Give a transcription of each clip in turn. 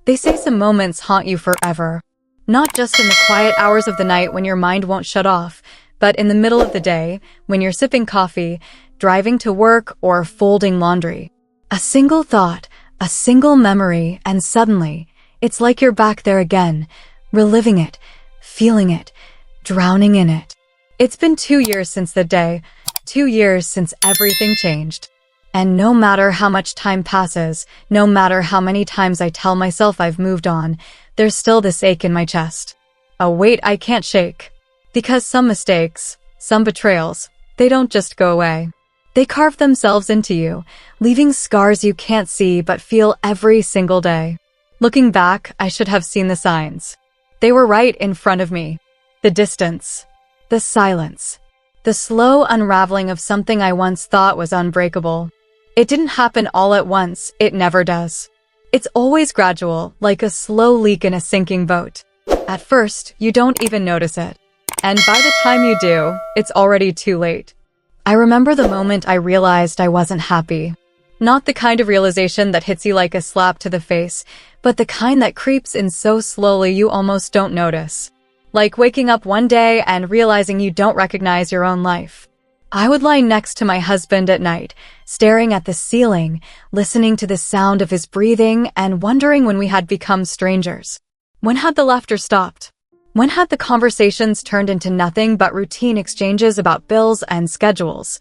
They say some moments haunt you forever. Not just in the quiet hours of the night when your mind won't shut off, but in the middle of the day, when you're sipping coffee, driving to work, or folding laundry. A single thought, a single memory, and suddenly, it's like you're back there again, reliving it, feeling it, drowning in it. It's been 2 years since the day, 2 years since everything changed. And no matter how much time passes, no matter how many times I tell myself I've moved on, there's still this ache in my chest. A weight I can't shake. Because some mistakes, some betrayals, they don't just go away. They carve themselves into you, leaving scars you can't see but feel every single day. Looking back, I should have seen the signs. They were right in front of me. The distance, the silence, the slow unraveling of something I once thought was unbreakable. It didn't happen all at once, it never does. It's always gradual, like a slow leak in a sinking boat. At first, you don't even notice it. And by the time you do, it's already too late. I remember the moment I realized I wasn't happy. Not the kind of realization that hits you like a slap to the face, but the kind that creeps in so slowly you almost don't notice. Like waking up one day and realizing you don't recognize your own life. I would lie next to my husband at night, staring at the ceiling, listening to the sound of his breathing, and wondering when we had become strangers. When had the laughter stopped? When had the conversations turned into nothing but routine exchanges about bills and schedules?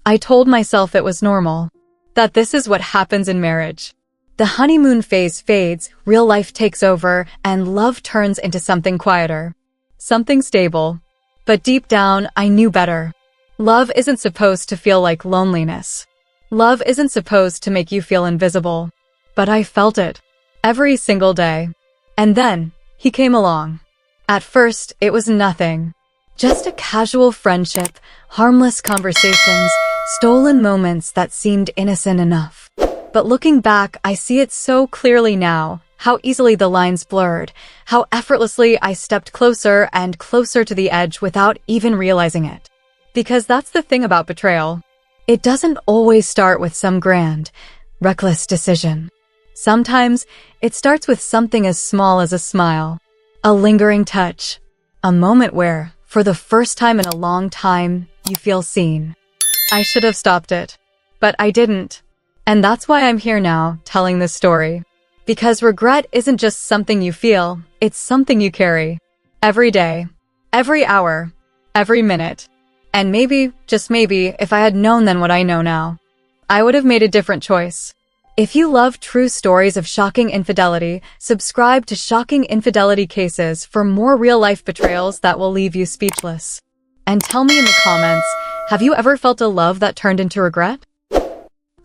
I told myself it was normal. That this is what happens in marriage. The honeymoon phase fades, real life takes over, and love turns into something quieter. Something stable. But deep down, I knew better. Love isn't supposed to feel like loneliness. Love isn't supposed to make you feel invisible. But I felt it. Every single day. And then, he came along. At first, it was nothing. Just a casual friendship, harmless conversations, stolen moments that seemed innocent enough. But looking back, I see it so clearly now, how easily the lines blurred, how effortlessly I stepped closer and closer to the edge without even realizing it. Because that's the thing about betrayal. It doesn't always start with some grand, reckless decision. Sometimes, it starts with something as small as a smile, a lingering touch, a moment where, for the first time in a long time, you feel seen. I should have stopped it, but I didn't. And that's why I'm here now, telling this story. Because regret isn't just something you feel, it's something you carry. Every day, every hour, every minute. And maybe, just maybe, if I had known then what I know now, I would have made a different choice. If you love true stories of shocking infidelity, subscribe to Shocking Infidelity Cases for more real-life betrayals that will leave you speechless. And tell me in the comments, have you ever felt a love that turned into regret?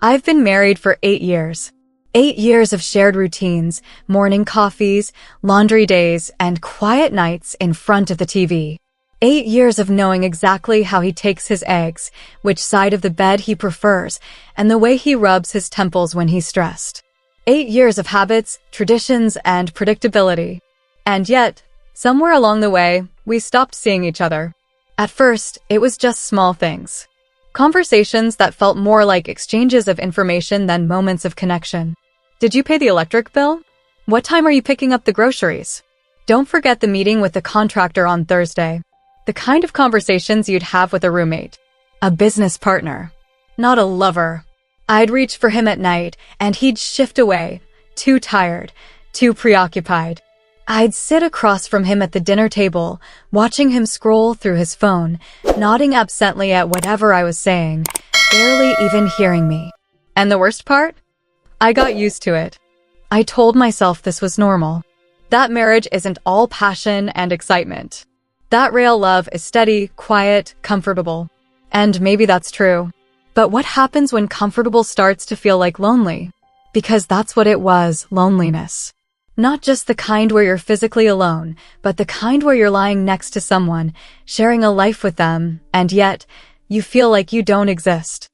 I've been married for 8 years. 8 years of shared routines, morning coffees, laundry days, and quiet nights in front of the TV. 8 years of knowing exactly how he takes his eggs, which side of the bed he prefers, and the way he rubs his temples when he's stressed. 8 years of habits, traditions, and predictability. And yet, somewhere along the way, we stopped seeing each other. At first, it was just small things. Conversations that felt more like exchanges of information than moments of connection. Did you pay the electric bill? What time are you picking up the groceries? Don't forget the meeting with the contractor on Thursday. The kind of conversations you'd have with a roommate. A business partner. Not a lover. I'd reach for him at night, and he'd shift away, too tired, too preoccupied. I'd sit across from him at the dinner table, watching him scroll through his phone, nodding absently at whatever I was saying, barely even hearing me. And the worst part? I got used to it. I told myself this was normal. That marriage isn't all passion and excitement. That real love is steady, quiet, comfortable. And maybe that's true. But what happens when comfortable starts to feel like lonely? Because that's what it was, loneliness. Not just the kind where you're physically alone, but the kind where you're lying next to someone, sharing a life with them, and yet, you feel like you don't exist.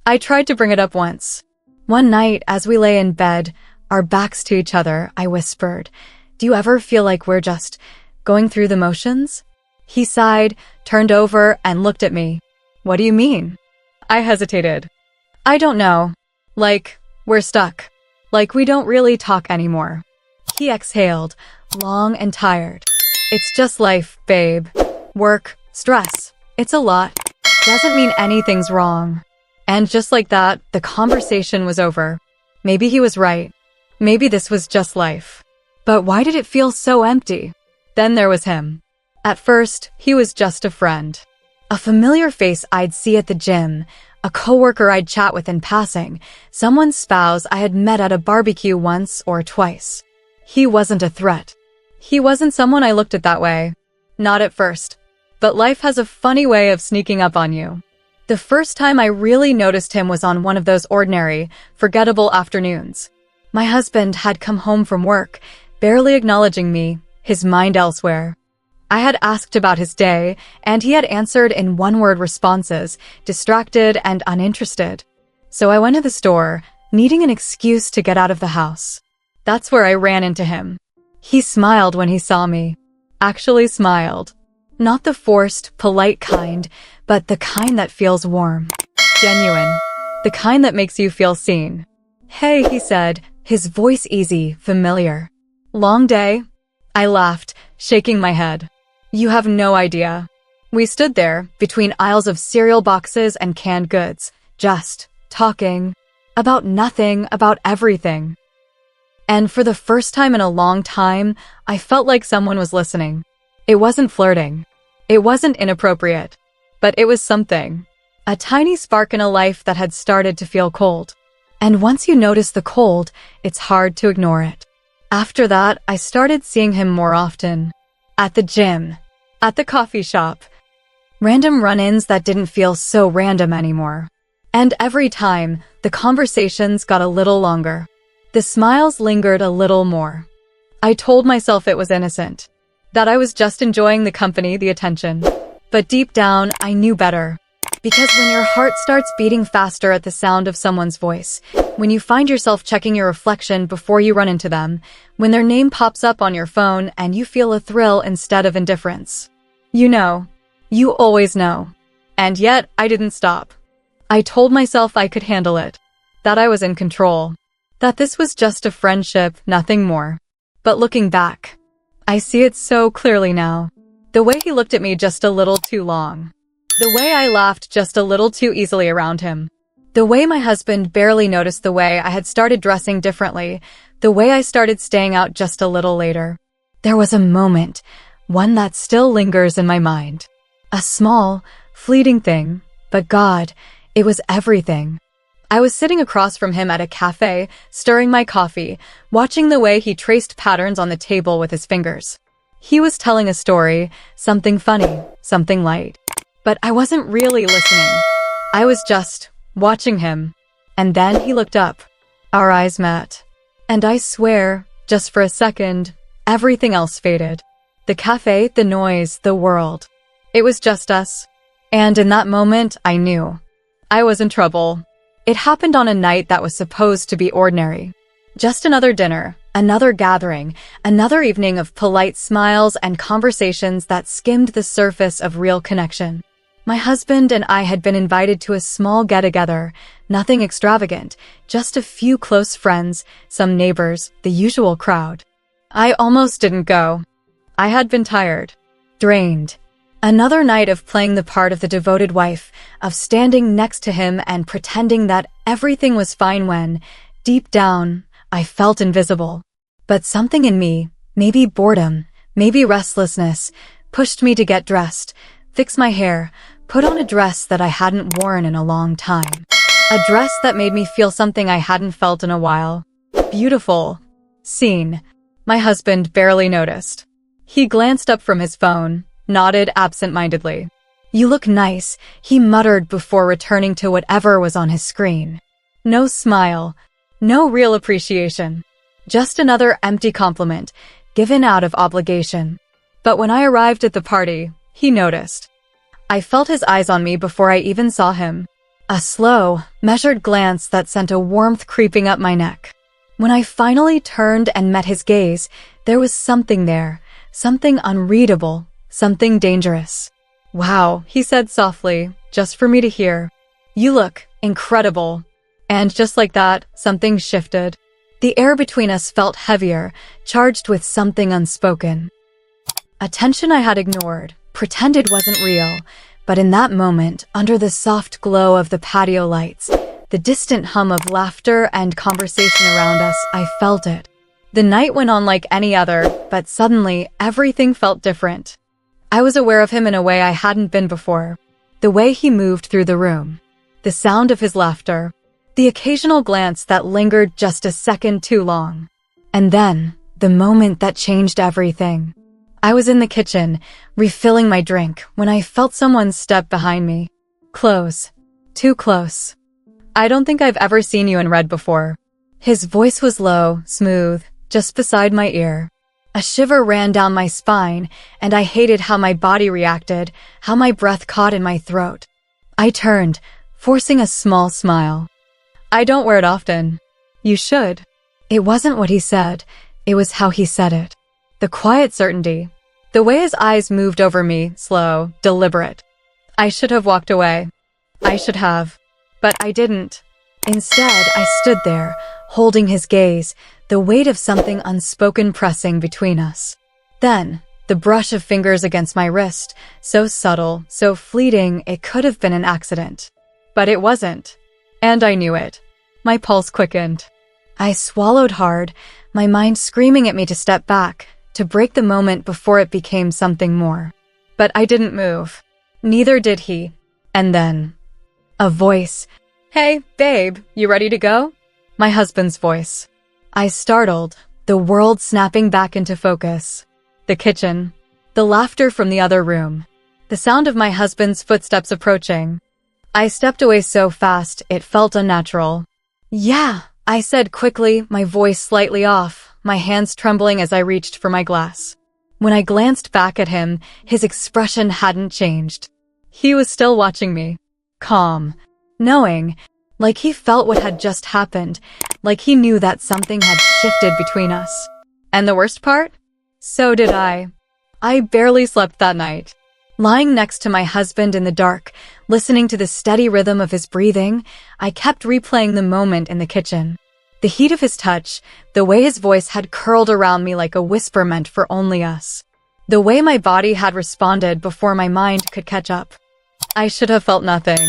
I tried to bring it up once. One night, as we lay in bed, our backs to each other, I whispered, "Do you ever feel like we're just going through the motions?" He sighed, turned over, and looked at me. "What do you mean?" I hesitated. "I don't know. Like, we're stuck. Like we don't really talk anymore." He exhaled, long and tired. It's just life, babe. Work, stress. It's a lot. Doesn't mean anything's wrong. And just like that, the conversation was over. Maybe he was right. Maybe this was just life. But why did it feel so empty? Then there was him. At first, he was just a friend. A familiar face I'd see at the gym, a coworker I'd chat with in passing, someone's spouse I had met at a barbecue once or twice. He wasn't a threat. He wasn't someone I looked at that way. Not at first. But life has a funny way of sneaking up on you. The first time I really noticed him was on one of those ordinary, forgettable afternoons. My husband had come home from work, barely acknowledging me, his mind elsewhere. I had asked about his day, and he had answered in one-word responses, distracted and uninterested. So I went to the store, needing an excuse to get out of the house. That's where I ran into him. He smiled when he saw me. Actually smiled. Not the forced, polite kind, but the kind that feels warm. Genuine. The kind that makes you feel seen. "Hey," he said, his voice easy, familiar. "Long day?" I laughed, shaking my head. "You have no idea." We stood there, between aisles of cereal boxes and canned goods, just talking. About nothing, about everything. And for the first time in a long time, I felt like someone was listening. It wasn't flirting. It wasn't inappropriate. But it was something. A tiny spark in a life that had started to feel cold. And once you notice the cold, it's hard to ignore it. After that, I started seeing him more often. At the gym. At the coffee shop. Random run-ins that didn't feel so random anymore. And every time, the conversations got a little longer. The smiles lingered a little more. I told myself it was innocent. That I was just enjoying the company, the attention. But deep down, I knew better. Because when your heart starts beating faster at the sound of someone's voice, when you find yourself checking your reflection before you run into them, when their name pops up on your phone and you feel a thrill instead of indifference. You know. You always know. And yet, I didn't stop. I told myself I could handle it. That I was in control. That this was just a friendship, nothing more. But looking back, I see it so clearly now. The way he looked at me just a little too long. The way I laughed just a little too easily around him. The way my husband barely noticed the way I had started dressing differently. The way I started staying out just a little later. There was a moment, one that still lingers in my mind. A small, fleeting thing, but God, it was everything. I was sitting across from him at a cafe, stirring my coffee, watching the way he traced patterns on the table with his fingers. He was telling a story, something funny, something light. But I wasn't really listening. I was just watching him. And then he looked up. Our eyes met. And I swear, just for a second, everything else faded. The cafe, the noise, the world. It was just us. And in that moment, I knew. I was in trouble. It happened on a night that was supposed to be ordinary. Just another dinner, another gathering, another evening of polite smiles and conversations that skimmed the surface of real connection. My husband and I had been invited to a small get-together, nothing extravagant, just a few close friends, some neighbors, the usual crowd. I almost didn't go. I had been tired, drained. Another night of playing the part of the devoted wife, of standing next to him and pretending that everything was fine when, deep down, I felt invisible. But something in me, maybe boredom, maybe restlessness, pushed me to get dressed, fix my hair, put on a dress that I hadn't worn in a long time. A dress that made me feel something I hadn't felt in a while. Beautiful. Seen. My husband barely noticed. He glanced up from his phone, nodded absent-mindedly. "You look nice," he muttered before returning to whatever was on his screen. No smile. No real appreciation. Just another empty compliment, given out of obligation. But when I arrived at the party, he noticed. I felt his eyes on me before I even saw him. A slow, measured glance that sent a warmth creeping up my neck. When I finally turned and met his gaze, there was something there, something unreadable, something dangerous. "Wow," he said softly, just for me to hear. "You look incredible." And just like that, something shifted. The air between us felt heavier, charged with something unspoken. A tension I had ignored, pretended wasn't real, but in that moment, under the soft glow of the patio lights, the distant hum of laughter and conversation around us, I felt it. The night went on like any other, but suddenly, everything felt different. I was aware of him in a way I hadn't been before. The way he moved through the room. The sound of his laughter. The occasional glance that lingered just a second too long. And then, the moment that changed everything. I was in the kitchen, refilling my drink, when I felt someone step behind me. Close. Too close. I don't think I've ever seen you in red before. His voice was low, smooth, just beside my ear. A shiver ran down my spine, and I hated how my body reacted, how my breath caught in my throat. I turned, forcing a small smile. I don't wear it often. You should. It wasn't what he said, it was how he said it. The quiet certainty. The way his eyes moved over me, slow, deliberate. I should have walked away. I should have. But I didn't. Instead, I stood there, holding his gaze, the weight of something unspoken pressing between us. Then, the brush of fingers against my wrist, so subtle, so fleeting, it could have been an accident. But it wasn't. And I knew it. My pulse quickened. I swallowed hard, my mind screaming at me to step back, to break the moment before it became something more. But I didn't move. Neither did he. And then, a voice. Hey, babe, you ready to go? My husband's voice. I startled, the world snapping back into focus. The kitchen. The laughter from the other room. The sound of my husband's footsteps approaching. I stepped away so fast, it felt unnatural. Yeah, I said quickly, my voice slightly off, my hands trembling as I reached for my glass. When I glanced back at him, his expression hadn't changed. He was still watching me. Calm. Knowing. Like he felt what had just happened. Like he knew that something had shifted between us. And the worst part? So did I. I barely slept that night. Lying next to my husband in the dark, listening to the steady rhythm of his breathing, I kept replaying the moment in the kitchen. The heat of his touch, the way his voice had curled around me like a whisper meant for only us. The way my body had responded before my mind could catch up. I should have felt nothing.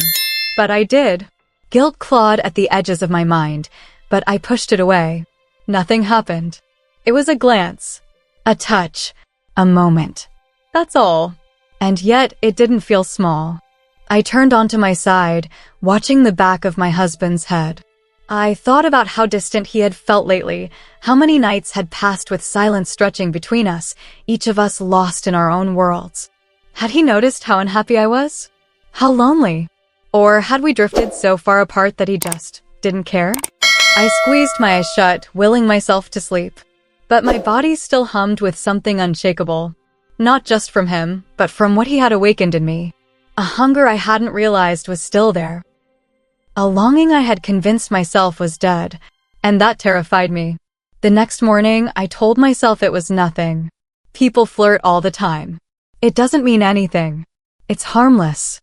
But I did. Guilt clawed at the edges of my mind, but I pushed it away. Nothing happened. It was a glance. A touch. A moment. That's all. And yet, it didn't feel small. I turned onto my side, watching the back of my husband's head. I thought about how distant he had felt lately, how many nights had passed with silence stretching between us, each of us lost in our own worlds. Had he noticed how unhappy I was? How lonely? Or had we drifted so far apart that he just didn't care? I squeezed my eyes shut, willing myself to sleep. But my body still hummed with something unshakable. Not just from him, but from what he had awakened in me. A hunger I hadn't realized was still there. A longing I had convinced myself was dead, and that terrified me. The next morning, I told myself it was nothing. People flirt all the time. It doesn't mean anything. It's harmless.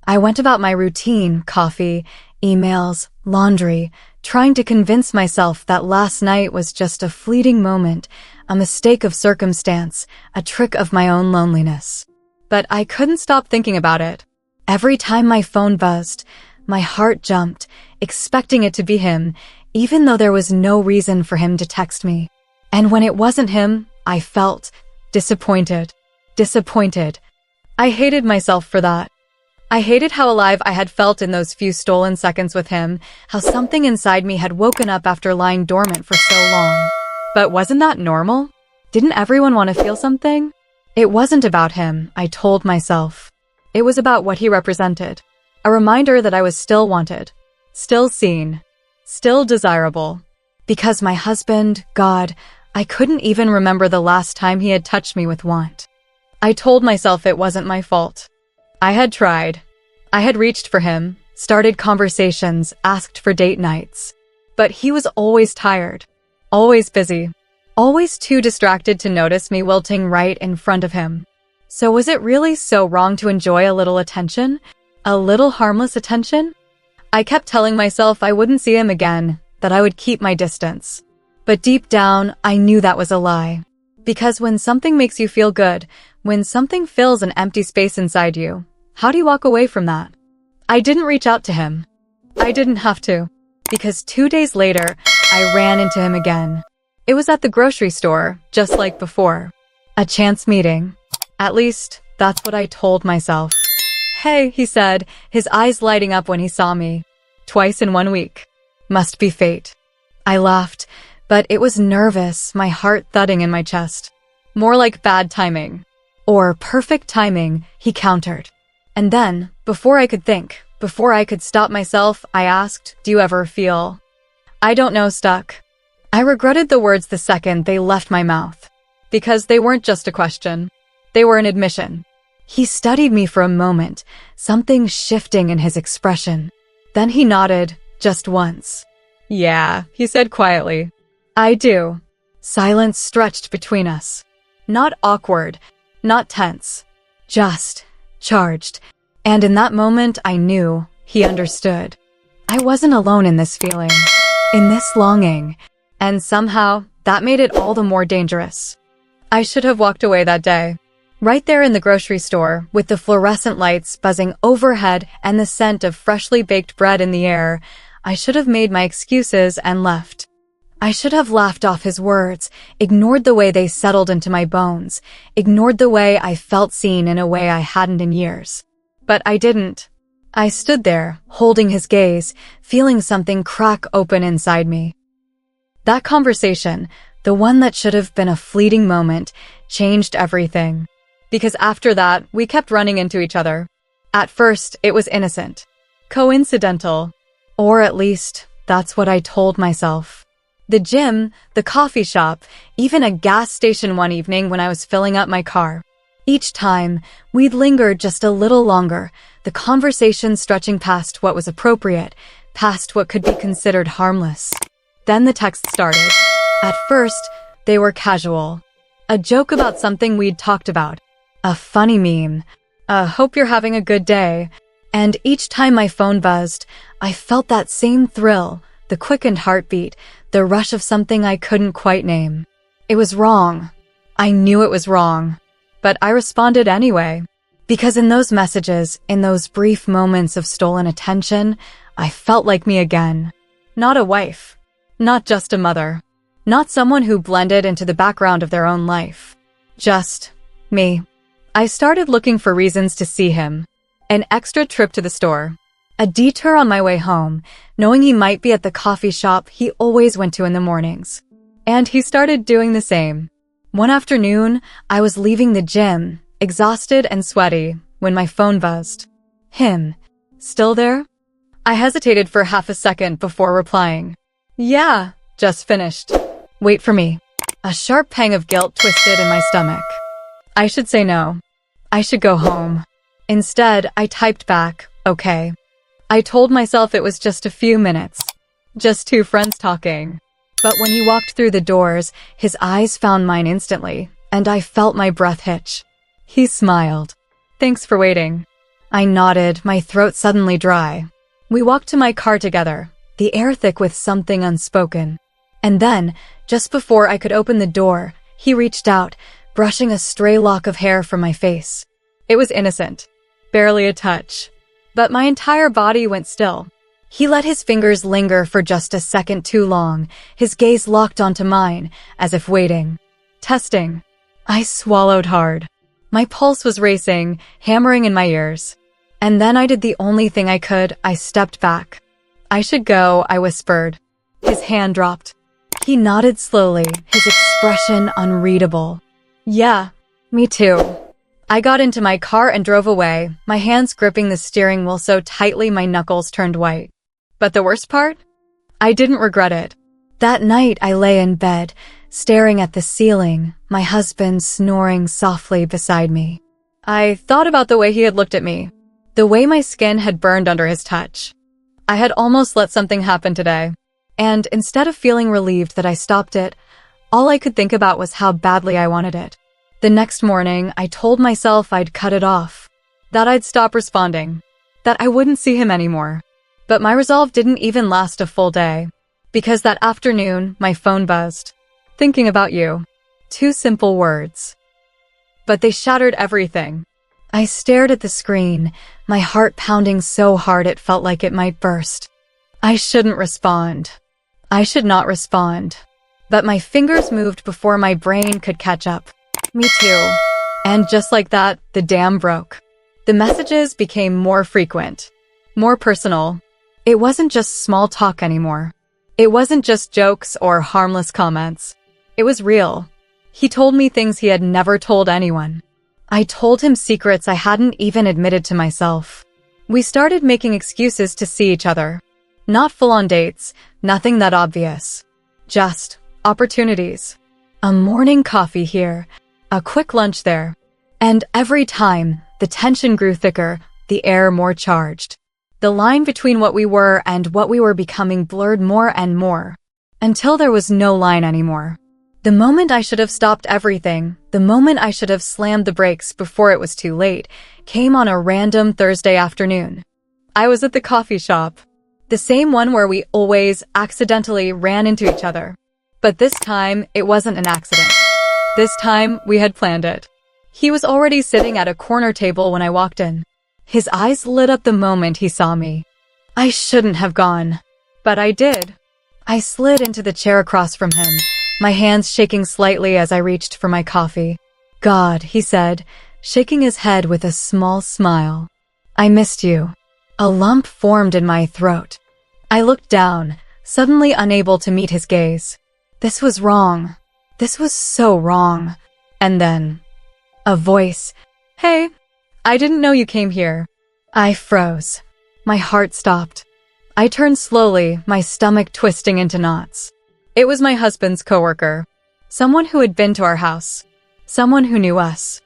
I went about my routine, coffee, emails, laundry, trying to convince myself that last night was just a fleeting moment, a mistake of circumstance, a trick of my own loneliness. But I couldn't stop thinking about it. Every time my phone buzzed, my heart jumped, expecting it to be him, even though there was no reason for him to text me. And when it wasn't him, I felt disappointed. Disappointed. I hated myself for that. I hated how alive I had felt in those few stolen seconds with him, how something inside me had woken up after lying dormant for so long. But wasn't that normal? Didn't everyone want to feel something? It wasn't about him, I told myself. It was about what he represented. A reminder that I was still wanted, still seen, still desirable. Because my husband, God, I couldn't even remember the last time he had touched me with want. I told myself it wasn't my fault. I had tried. I had reached for him, started conversations, asked for date nights. But he was always tired, always busy, always too distracted to notice me wilting right in front of him. So was it really so wrong to enjoy a little attention? A little harmless attention? I kept telling myself I wouldn't see him again, that I would keep my distance. But deep down, I knew that was a lie. Because when something makes you feel good, when something fills an empty space inside you, how do you walk away from that? I didn't reach out to him. I didn't have to. Because 2 days later, I ran into him again. It was at the grocery store, just like before. A chance meeting. At least, that's what I told myself. "Hey," he said, his eyes lighting up when he saw me. "Twice in 1 week. Must be fate." I laughed, but it was nervous, my heart thudding in my chest. "More like bad timing." "Or perfect timing," he countered. And then, before I could think, before I could stop myself, I asked, "Do you ever feel—" "I don't know," stuck. I regretted the words the second they left my mouth. Because they weren't just a question. They were an admission. He studied me for a moment, something shifting in his expression. Then he nodded, just once. "Yeah," he said quietly. "I do." Silence stretched between us. Not awkward, not tense. Just charged. And in that moment, I knew he understood. I wasn't alone in this feeling, in this longing. And somehow, that made it all the more dangerous. I should have walked away that day. Right there in the grocery store, with the fluorescent lights buzzing overhead and the scent of freshly baked bread in the air, I should have made my excuses and left. I should have laughed off his words, ignored the way they settled into my bones, ignored the way I felt seen in a way I hadn't in years. But I didn't. I stood there, holding his gaze, feeling something crack open inside me. That conversation, the one that should have been a fleeting moment, changed everything. Because after that, we kept running into each other. At first, it was innocent. Coincidental. Or at least, that's what I told myself. The gym, the coffee shop, even a gas station one evening when I was filling up my car. Each time, we'd lingered just a little longer, the conversation stretching past what was appropriate, past what could be considered harmless. Then the texts started. At first, they were casual. A joke about something we'd talked about. A funny meme. Hope you're having a good day. And each time my phone buzzed, I felt that same thrill, the quickened heartbeat, the rush of something I couldn't quite name. It was wrong. I knew it was wrong. But I responded anyway. Because in those messages, in those brief moments of stolen attention, I felt like me again. Not a wife. Not just a mother. Not someone who blended into the background of their own life. Just me. I started looking for reasons to see him. An extra trip to the store. A detour on my way home, knowing he might be at the coffee shop he always went to in the mornings. And he started doing the same. One afternoon, I was leaving the gym, exhausted and sweaty, when my phone buzzed. Him. Still there? I hesitated for half a second before replying. "Yeah, just finished." "Wait for me." A sharp pang of guilt twisted in my stomach. I should say no. I should go home. Instead, I typed back, "Okay." I told myself it was just a few minutes. Just two friends talking. But when he walked through the doors, his eyes found mine instantly, and I felt my breath hitch. He smiled. "Thanks for waiting." I nodded, my throat suddenly dry. We walked to my car together, the air thick with something unspoken. And then, just before I could open the door, he reached out, brushing a stray lock of hair from my face. It was innocent. Barely a touch. But my entire body went still. He let his fingers linger for just a second too long, his gaze locked onto mine, as if waiting. Testing. I swallowed hard. My pulse was racing, hammering in my ears. And then I did the only thing I could. I stepped back. "I should go," I whispered. His hand dropped. He nodded slowly, his expression unreadable. "Yeah, me too." I got into my car and drove away, my hands gripping the steering wheel so tightly my knuckles turned white. But the worst part? I didn't regret it. That night I lay in bed, staring at the ceiling, my husband snoring softly beside me. I thought about the way he had looked at me, the way my skin had burned under his touch. I had almost let something happen today, and instead of feeling relieved that I stopped it, all I could think about was how badly I wanted it. The next morning, I told myself I'd cut it off, that I'd stop responding, that I wouldn't see him anymore. But my resolve didn't even last a full day. Because that afternoon, my phone buzzed. Thinking about you. 2 simple words. But they shattered everything. I stared at the screen, my heart pounding so hard it felt like it might burst. I shouldn't respond. I should not respond. But my fingers moved before my brain could catch up. Me too. And just like that, the dam broke. The messages became more frequent, more personal. It wasn't just small talk anymore. It wasn't just jokes or harmless comments. It was real. He told me things he had never told anyone. I told him secrets I hadn't even admitted to myself. We started making excuses to see each other. Not full-on dates, nothing that obvious. Just opportunities. A morning coffee here, a quick lunch there. And every time, the tension grew thicker, the air more charged. The line between what we were and what we were becoming blurred more and more, until there was no line anymore. The moment I should have stopped everything, the moment I should have slammed the brakes before it was too late, came on a random Thursday afternoon. I was at the coffee shop, the same one where we always accidentally ran into each other. But this time, it wasn't an accident. This time, we had planned it. He was already sitting at a corner table when I walked in. His eyes lit up the moment he saw me. I shouldn't have gone, but I did. I slid into the chair across from him, my hands shaking slightly as I reached for my coffee. God, he said, shaking his head with a small smile. I missed you. A lump formed in my throat. I looked down, suddenly unable to meet his gaze. This was wrong. This was so wrong. And then, a voice. Hey, I didn't know you came here. I froze. My heart stopped. I turned slowly, my stomach twisting into knots. It was my husband's coworker. Someone who had been to our house. Someone who knew us.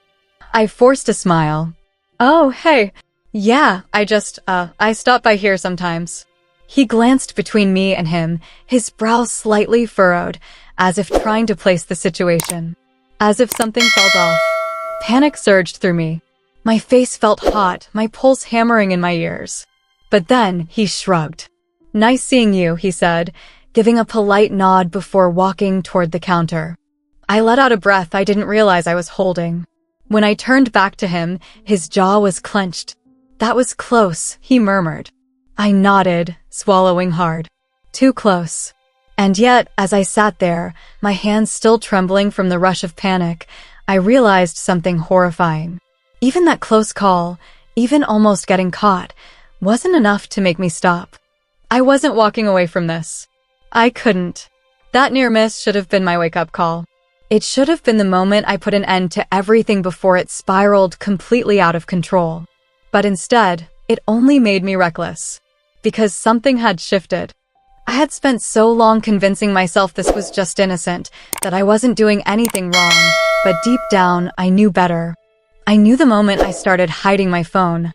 I forced a smile. Oh, hey. Yeah, I stop by here sometimes. He glanced between me and him, his brow slightly furrowed, as if trying to place the situation. As if something felt off. Panic surged through me. My face felt hot, my pulse hammering in my ears. But then he shrugged. Nice seeing you, he said, giving a polite nod before walking toward the counter. I let out a breath I didn't realize I was holding. When I turned back to him, his jaw was clenched. That was close, he murmured. I nodded, swallowing hard. Too close. And yet, as I sat there, my hands still trembling from the rush of panic, I realized something horrifying. Even that close call, even almost getting caught, wasn't enough to make me stop. I wasn't walking away from this. I couldn't. That near miss should have been my wake-up call. It should have been the moment I put an end to everything before it spiraled completely out of control. But instead, it only made me reckless. Because something had shifted. I had spent so long convincing myself this was just innocent, that I wasn't doing anything wrong, but deep down, I knew better. I knew the moment I started hiding my phone.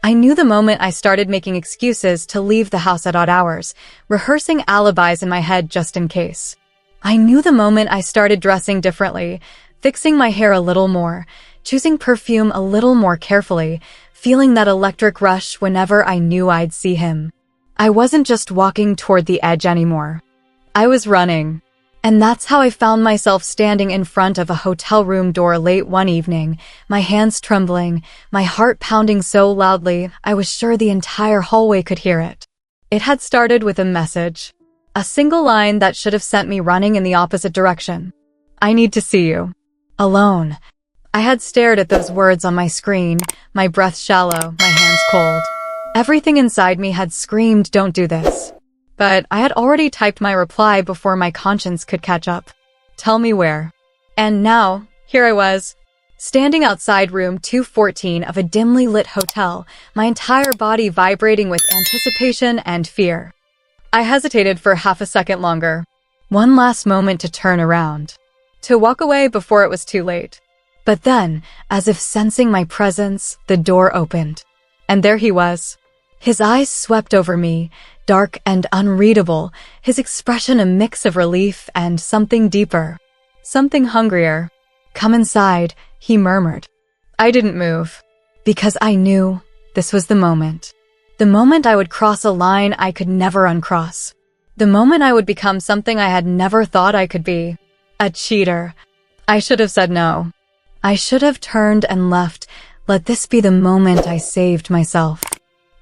I knew the moment I started making excuses to leave the house at odd hours, rehearsing alibis in my head just in case. I knew the moment I started dressing differently, fixing my hair a little more, choosing perfume a little more carefully, feeling that electric rush whenever I knew I'd see him. I wasn't just walking toward the edge anymore. I was running. And that's how I found myself standing in front of a hotel room door late one evening, my hands trembling, my heart pounding so loudly I was sure the entire hallway could hear it. It had started with a message. A single line that should have sent me running in the opposite direction. I need to see you. Alone. I had stared at those words on my screen, my breath shallow, my hands cold. Everything inside me had screamed, don't do this. But I had already typed my reply before my conscience could catch up. Tell me where. And now, here I was, standing outside room 214 of a dimly lit hotel, my entire body vibrating with anticipation and fear. I hesitated for half a second longer. One last moment to turn around. To walk away before it was too late. But then, as if sensing my presence, the door opened. And there he was. His eyes swept over me, dark and unreadable, his expression a mix of relief and something deeper. Something hungrier. Come inside, he murmured. I didn't move. Because I knew this was the moment. The moment I would cross a line I could never uncross. The moment I would become something I had never thought I could be. A cheater. I should have said no. I should have turned and left. Let this be the moment I saved myself.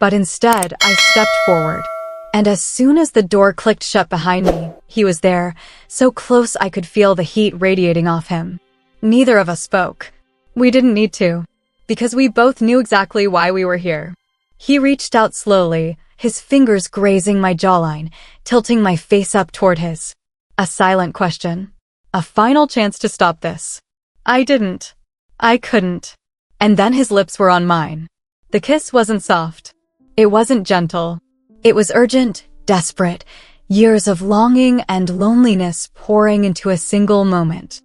But instead, I stepped forward. And as soon as the door clicked shut behind me, he was there, so close I could feel the heat radiating off him. Neither of us spoke. We didn't need to, because we both knew exactly why we were here. He reached out slowly, his fingers grazing my jawline, tilting my face up toward his. A silent question. A final chance to stop this. I didn't. I couldn't. And then his lips were on mine. The kiss wasn't soft. It wasn't gentle. It was urgent, desperate, years of longing and loneliness pouring into a single moment.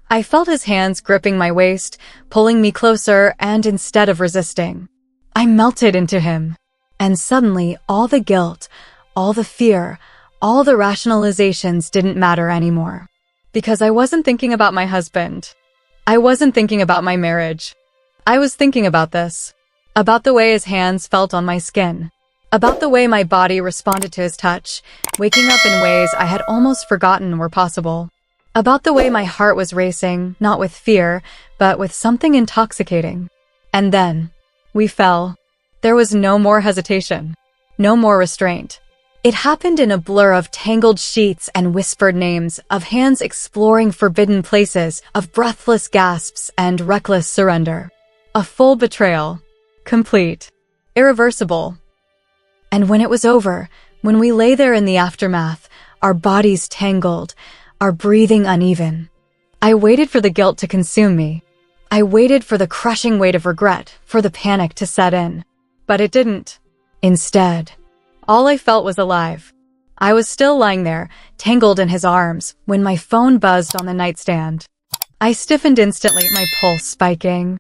I felt his hands gripping my waist, pulling me closer, and instead of resisting, I melted into him. And suddenly, all the guilt, all the fear, all the rationalizations didn't matter anymore. Because I wasn't thinking about my husband. I wasn't thinking about my marriage. I was thinking about this. About the way his hands felt on my skin. About the way my body responded to his touch, waking up in ways I had almost forgotten were possible. About the way my heart was racing, not with fear, but with something intoxicating. And then, we fell. There was no more hesitation. No more restraint. It happened in a blur of tangled sheets and whispered names, of hands exploring forbidden places, of breathless gasps and reckless surrender. A full betrayal. Complete. Irreversible. And when it was over, when we lay there in the aftermath, our bodies tangled, our breathing uneven, I waited for the guilt to consume me. I waited for the crushing weight of regret, for the panic to set in. But it didn't. Instead, all I felt was alive. I was still lying there, tangled in his arms, when my phone buzzed on the nightstand. I stiffened instantly, my pulse spiking.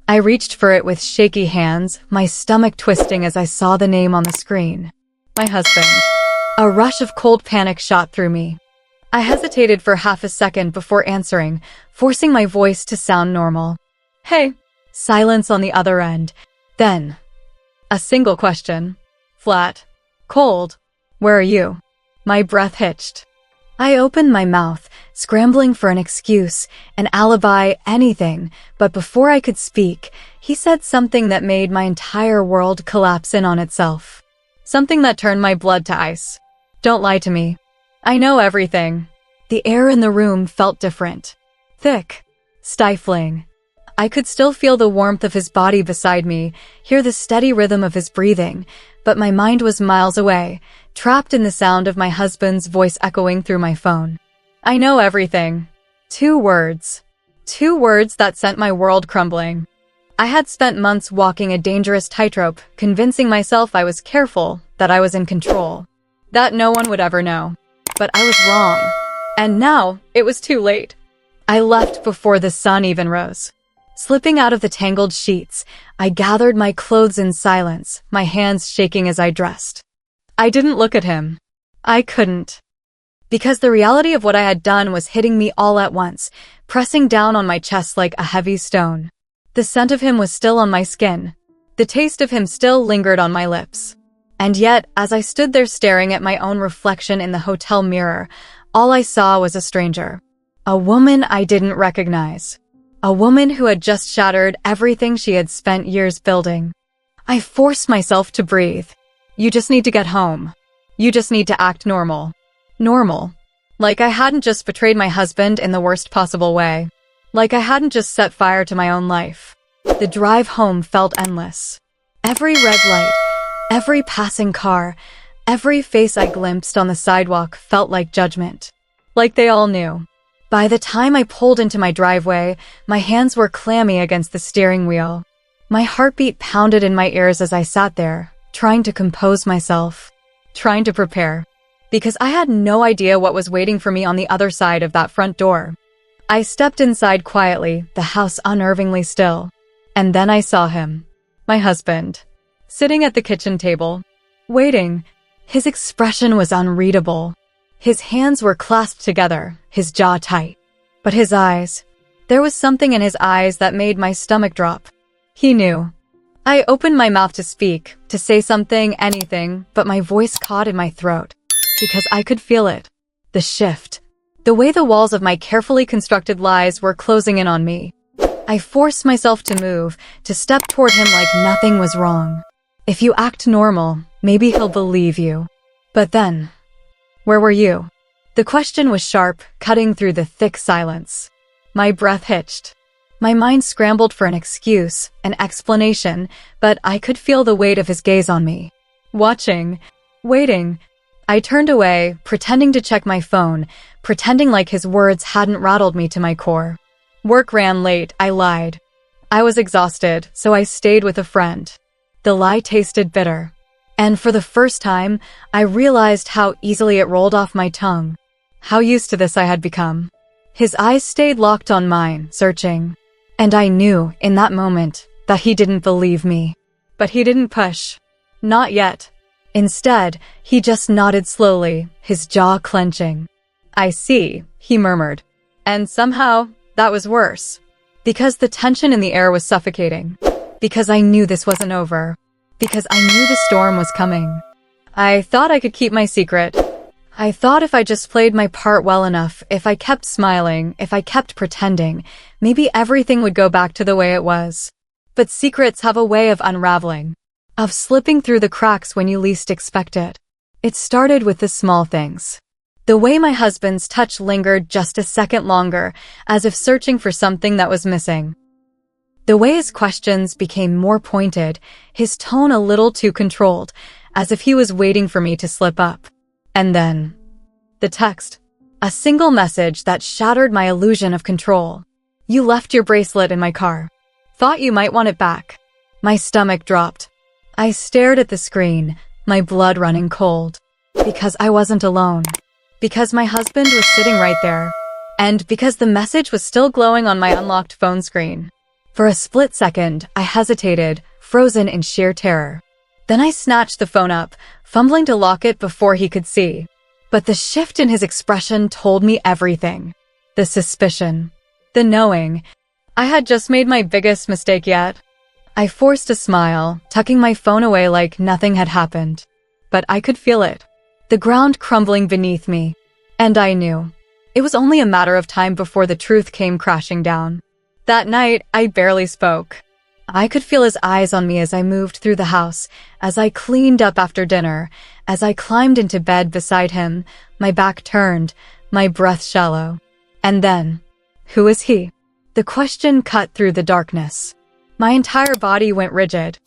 I reached for it with shaky hands, my stomach twisting as I saw the name on the screen. My husband. A rush of cold panic shot through me. I hesitated for half a second before answering, forcing my voice to sound normal. Hey. Silence on the other end. Then, a single question. Flat. Cold. Where are you? My breath hitched. I opened my mouth, scrambling for an excuse, an alibi, anything, but before I could speak, he said something that made my entire world collapse in on itself. Something that turned my blood to ice. Don't lie to me. I know everything. The air in the room felt different. Thick. Stifling. I could still feel the warmth of his body beside me, hear the steady rhythm of his breathing, but my mind was miles away, trapped in the sound of my husband's voice echoing through my phone. I know everything. 2 words. 2 words that sent my world crumbling. I had spent months walking a dangerous tightrope, convincing myself I was careful, that I was in control, that no one would ever know. But I was wrong. And now, it was too late. I left before the sun even rose. Slipping out of the tangled sheets, I gathered my clothes in silence, my hands shaking as I dressed. I didn't look at him. I couldn't. Because the reality of what I had done was hitting me all at once, pressing down on my chest like a heavy stone. The scent of him was still on my skin. The taste of him still lingered on my lips. And yet, as I stood there staring at my own reflection in the hotel mirror, all I saw was a stranger. A woman I didn't recognize. A woman who had just shattered everything she had spent years building. I forced myself to breathe. You just need to get home. You just need to act normal. Normal. Like I hadn't just betrayed my husband in the worst possible way. Like I hadn't just set fire to my own life. The drive home felt endless. Every red light, every passing car, every face I glimpsed on the sidewalk felt like judgment. Like they all knew. By the time I pulled into my driveway, my hands were clammy against the steering wheel. My heartbeat pounded in my ears as I sat there, trying to compose myself, trying to prepare. Because I had no idea what was waiting for me on the other side of that front door. I stepped inside quietly, the house unnervingly still. And then I saw him, my husband, sitting at the kitchen table, waiting. His expression was unreadable. His hands were clasped together, his jaw tight. But his eyes, there was something in his eyes that made my stomach drop. He knew. I opened my mouth to speak, to say something, anything, but my voice caught in my throat. because I could feel it. The shift. The way the walls of my carefully constructed lies were closing in on me. I forced myself to move, to step toward him like nothing was wrong. If you act normal, maybe he'll believe you. But then, where were you? The question was sharp, cutting through the thick silence. My breath hitched. My mind scrambled for an excuse, an explanation, but I could feel the weight of his gaze on me. Watching, waiting. I turned away, pretending to check my phone, pretending like his words hadn't rattled me to my core. Work ran late, I lied. I was exhausted, so I stayed with a friend. The lie tasted bitter. And for the first time, I realized how easily it rolled off my tongue. How used to this I had become. His eyes stayed locked on mine, searching. And I knew, in that moment, that he didn't believe me. But he didn't push. Not yet. Instead, he just nodded slowly, his jaw clenching. "I see," he murmured. And somehow, that was worse. Because the tension in the air was suffocating. Because I knew this wasn't over. Because I knew the storm was coming. I thought I could keep my secret. I thought if I just played my part well enough, if I kept smiling, if I kept pretending, maybe everything would go back to the way it was. But secrets have a way of unraveling, of slipping through the cracks when you least expect it. It started with the small things. The way my husband's touch lingered just a second longer, as if searching for something that was missing. The way his questions became more pointed, his tone a little too controlled, as if he was waiting for me to slip up. And then, the text. A single message that shattered my illusion of control. "You left your bracelet in my car. Thought you might want it back." My stomach dropped. I stared at the screen, my blood running cold. Because I wasn't alone. Because my husband was sitting right there. And because the message was still glowing on my unlocked phone screen. For a split second, I hesitated, frozen in sheer terror. Then I snatched the phone up, fumbling to lock it before he could see. But the shift in his expression told me everything. The suspicion. The knowing. I had just made my biggest mistake yet. I forced a smile, tucking my phone away like nothing had happened. But I could feel it. The ground crumbling beneath me. And I knew. It was only a matter of time before the truth came crashing down. That night, I barely spoke. I could feel his eyes on me as I moved through the house, as I cleaned up after dinner, as I climbed into bed beside him, my back turned, my breath shallow. And then, who is he? The question cut through the darkness. My entire body went rigid.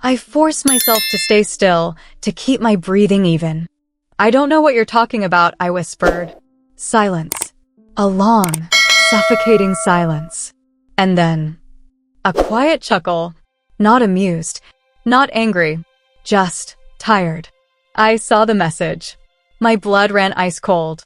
I forced myself to stay still, to keep my breathing even. "I don't know what you're talking about," I whispered. Silence. A long, suffocating silence. And then, a quiet chuckle. Not amused, not angry, just tired. I saw the message. My blood ran ice cold.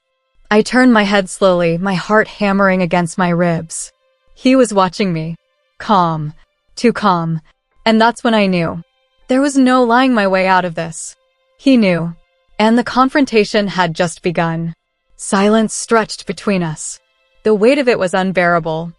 I turned my head slowly, my heart hammering against my ribs. He was watching me. Calm. Too calm. And that's when I knew. There was no lying my way out of this. He knew. And the confrontation had just begun. Silence stretched between us. The weight of it was unbearable.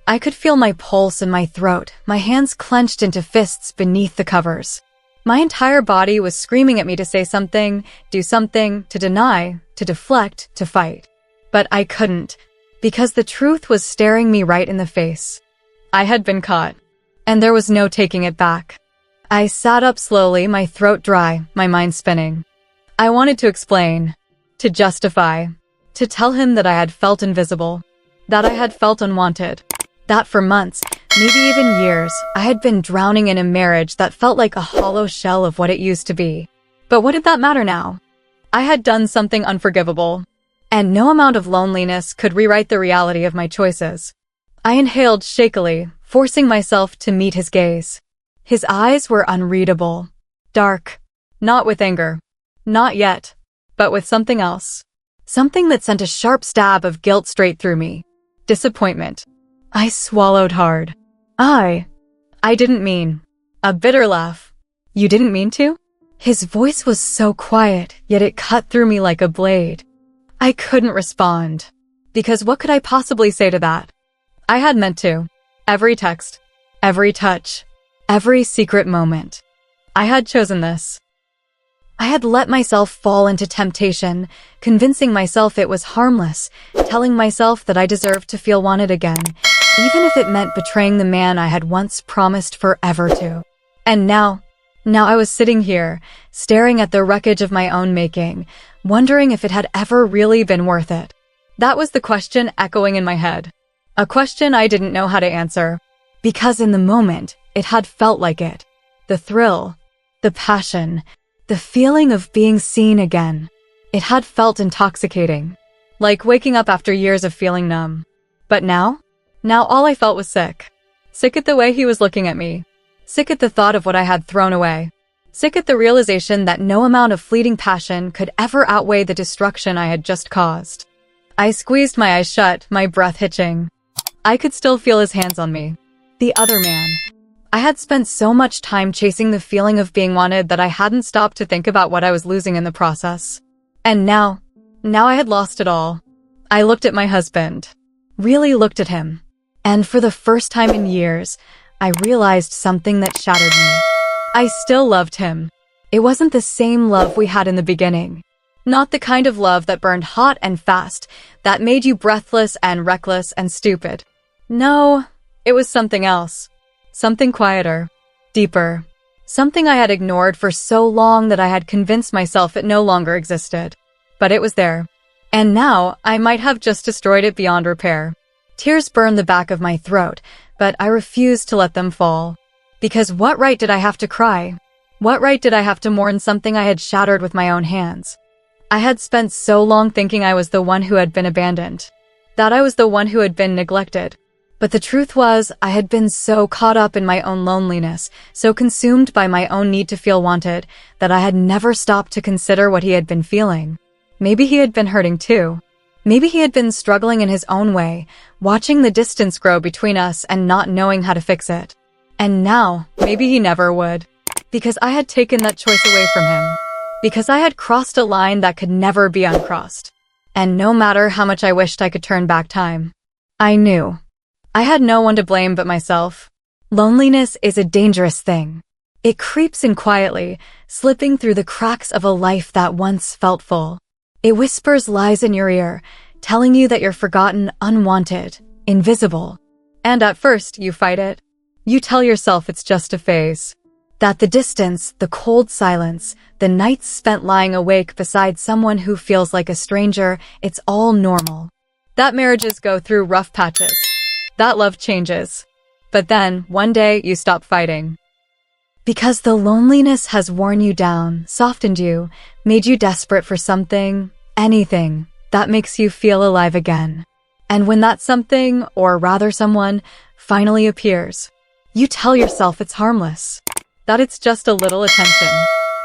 I could feel my pulse in my throat, my hands clenched into fists beneath the covers. My entire body was screaming at me to say something, do something, to deny, to deflect, to fight. But I couldn't, because the truth was staring me right in the face. I had been caught, and there was no taking it back. I sat up slowly, my throat dry, my mind spinning. I wanted to explain, to justify, to tell him that I had felt invisible, that I had felt unwanted. That for months, maybe even years, I had been drowning in a marriage that felt like a hollow shell of what it used to be. But what did that matter now? I had done something unforgivable, and no amount of loneliness could rewrite the reality of my choices. I inhaled shakily, forcing myself to meet his gaze. His eyes were unreadable, dark, not with anger, not yet, but with something else. Something that sent a sharp stab of guilt straight through me. Disappointment. I swallowed hard. I didn't mean. A bitter laugh. "You didn't mean to?" His voice was so quiet, yet it cut through me like a blade. I couldn't respond. Because what could I possibly say to that? I had meant to. Every text, every touch, every secret moment. I had chosen this. I had let myself fall into temptation, convincing myself it was harmless, telling myself that I deserved to feel wanted again, even if it meant betraying the man I had once promised forever to. And now I was sitting here, staring at the wreckage of my own making, wondering if it had ever really been worth it. That was the question echoing in my head. A question I didn't know how to answer, because in the moment, it had felt like it. The thrill, the passion, the feeling of being seen again. It had felt intoxicating, like waking up after years of feeling numb. But now all I felt was sick. Sick at the way he was looking at me. Sick at the thought of what I had thrown away. Sick at the realization that no amount of fleeting passion could ever outweigh the destruction I had just caused. I squeezed my eyes shut, my breath hitching. I could still feel his hands on me. The other man. I had spent so much time chasing the feeling of being wanted that I hadn't stopped to think about what I was losing in the process. And now I had lost it all. I looked at my husband. Really looked at him. And for the first time in years, I realized something that shattered me. I still loved him. It wasn't the same love we had in the beginning. Not the kind of love that burned hot and fast, that made you breathless and reckless and stupid. No, it was something else. Something quieter, deeper. Something I had ignored for so long that I had convinced myself it no longer existed. But it was there. And now, I might have just destroyed it beyond repair. Tears burned the back of my throat, but I refused to let them fall. Because what right did I have to cry? What right did I have to mourn something I had shattered with my own hands? I had spent so long thinking I was the one who had been abandoned. That I was the one who had been neglected. But the truth was, I had been so caught up in my own loneliness, so consumed by my own need to feel wanted, that I had never stopped to consider what he had been feeling. Maybe he had been hurting too. Maybe he had been struggling in his own way, watching the distance grow between us and not knowing how to fix it. And now, maybe he never would. Because I had taken that choice away from him. Because I had crossed a line that could never be uncrossed. And no matter how much I wished I could turn back time, I knew. I had no one to blame but myself. Loneliness is a dangerous thing. It creeps in quietly, slipping through the cracks of a life that once felt full. It whispers lies in your ear, telling you that you're forgotten, unwanted, invisible. And at first, you fight it. You tell yourself it's just a phase. That the distance, the cold silence, the nights spent lying awake beside someone who feels like a stranger, it's all normal. That marriages go through rough patches. That love changes. But then, one day, you stop fighting. Because the loneliness has worn you down, softened you, made you desperate for something, anything, that makes you feel alive again. And when that something, or rather someone, finally appears, you tell yourself it's harmless. That it's just a little attention.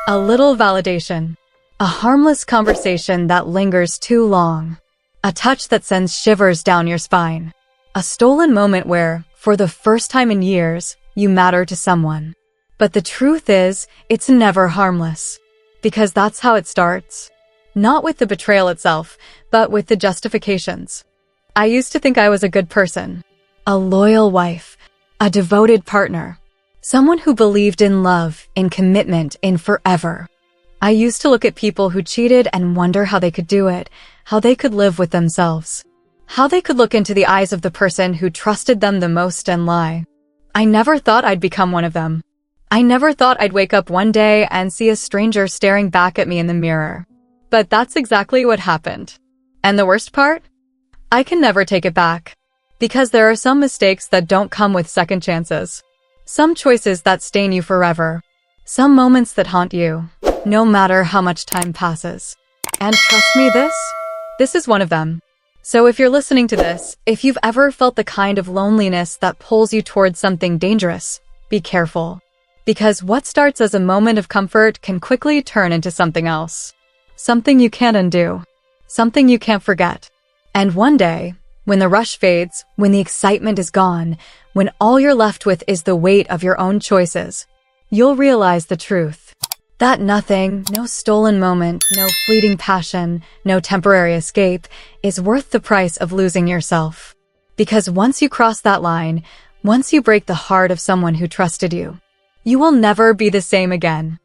A little validation. A harmless conversation that lingers too long. A touch that sends shivers down your spine. A stolen moment where, for the first time in years, you matter to someone. But the truth is, it's never harmless. Because that's how it starts. Not with the betrayal itself, but with the justifications. I used to think I was a good person. A loyal wife. A devoted partner. Someone who believed in love, in commitment, in forever. I used to look at people who cheated and wonder how they could do it, how they could live with themselves. How they could look into the eyes of the person who trusted them the most and lie. I never thought I'd become one of them. I never thought I'd wake up one day and see a stranger staring back at me in the mirror. But that's exactly what happened. And the worst part? I can never take it back. Because there are some mistakes that don't come with second chances. Some choices that stain you forever. Some moments that haunt you, no matter how much time passes. And trust me, this is one of them. So if you're listening to this, if you've ever felt the kind of loneliness that pulls you towards something dangerous, be careful. Because what starts as a moment of comfort can quickly turn into something else. Something you can't undo. Something you can't forget. And one day, when the rush fades, when the excitement is gone, when all you're left with is the weight of your own choices, you'll realize the truth. That nothing, no stolen moment, no fleeting passion, no temporary escape, is worth the price of losing yourself. Because once you cross that line, once you break the heart of someone who trusted you, you will never be the same again.